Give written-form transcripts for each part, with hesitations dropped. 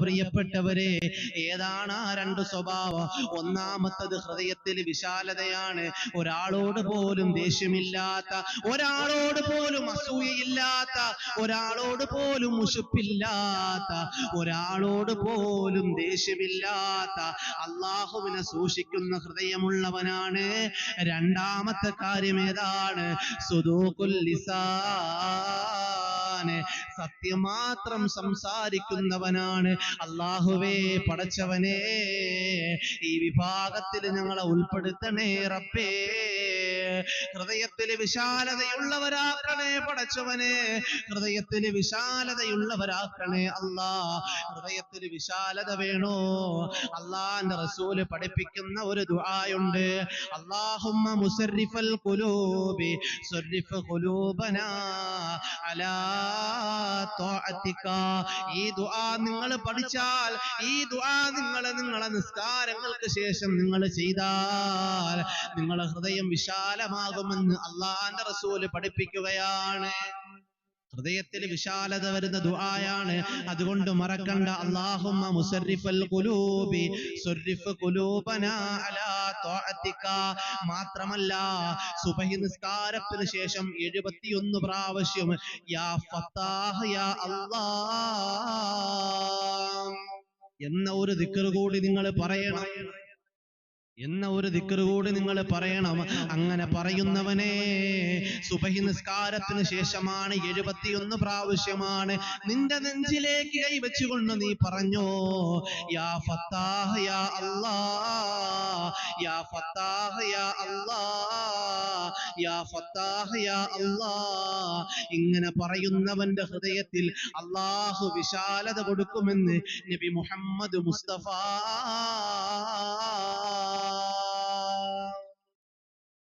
പ്രിയപ്പെട്ടവരെ, ഏതാണ് ആ രണ്ട് സ്വഭാവം? ഒന്നാമത്തത് ഹൃദയത്തിൽ വിശാലതയാണ്. ഒരാളോട് പോലും ദേഷ്യമില്ലാത്ത, ഒരാളോട് പോലും അസൂയയില്ലാത്ത, ഒരാളോട് പോലും മുശുപ്പില്ലാത്ത, ഒരാളോട് പോലും ദേഷ്യമില്ലാത്ത അള്ളാഹുവിനെ സൂക്ഷിക്കുന്ന ഹൃദയമുള്ളവനാണ്. രണ്ടാമത്തെ കാര്യം ഏതാണ്? സുദൂഖുൽ ലിസാൻ, സത്യം മാത്രം സംസാരിക്കുന്നവനാണ്. അല്ലാഹുവേ, പടച്ചവനേ, ഈ വിഭാഗത്തിൽ ഞങ്ങളെ ഉൾപ്പെടുത്തണേ റബ്ബേ. ഹൃദയത്തിൽ വിശാലതയുള്ളവരാക്കണേ പടച്ചവനെ, ഹൃദയത്തിൽ വിശാലതയുള്ളവരാക്കണേ അല്ലാ. ഹൃദയത്തിൽ വിശാലത വേണോ? അല്ലാഹുവിന്റെ റസൂല് പഠിപ്പിക്കുന്ന ഒരു ദുആയുണ്ട്. അല്ലാഹുമ്മ മുസർരിഫൽ ഖുലൂബി സർരിഫ് ഖുലൂബനാ അലാ ത്വാഅതിക. ഈ ദുആ നിങ്ങൾ പഠിച്ചാൽ, ഈ ദുആ നിങ്ങളെ നിസ്കാരങ്ങൾക്ക് ശേഷം നിങ്ങൾ ചെയ്താൽ നിങ്ങളുടെ ഹൃദയം വിശാലമാകുമെന്ന് അല്ലാഹുവിന്റെ റസൂല് പഠിപ്പിക്കുകയാണ്. ഹൃദയത്തിൽ വിശാലത വരുന്ന ദുആയാണ്. അതുകൊണ്ട് മറക്കണ്ട. അല്ലാഹുമ്മ മുസർരിഫൽ ഖുലൂബി സർരിഫ് ഖുലൂബനാ അലാ ത്വാഅതിക. മാത്രമല്ല, സുബ്ഹി നിസ്കാരത്തിന് ശേഷം 71 പ്രാവശ്യം യാ ഫത്താഹ് യാ അല്ലാഹ് എന്ന ഒരു ദിക്ർ കൂടി നിങ്ങൾ പറയണം. അങ്ങനെ പറയുന്നവനെ സുബ്ഹി നിസ്കാരത്തിന് ശേഷമാണ്, 71 പ്രാവശ്യമാണ്. നിന്റെ നെഞ്ചിലേക്ക് കൈവച്ചുകൊണ്ട് നീ പറഞ്ഞോ, യാ ഫത്താഹ് യാ അല്ലാഹ്, യാ ഫത്താഹ് യാ അല്ലാഹ്, യാ ഫത്താഹ് യാ അല്ലാഹ്. ഇങ്ങനെ പറയുന്നവന്റെ ഹൃദയത്തിൽ അല്ലാഹു വിശാലത കൊടുക്കുമെന്ന് നബി മുഹമ്മദ് മുസ്തഫ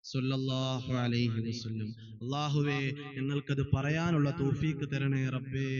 സല്ലല്ലാഹു അലൈഹി വസല്ലം. അല്ലാഹുവേ, ഞങ്ങൾക്കത് പറയാനുള്ള തൗഫീഖ് തരണേ റബ്ബേ.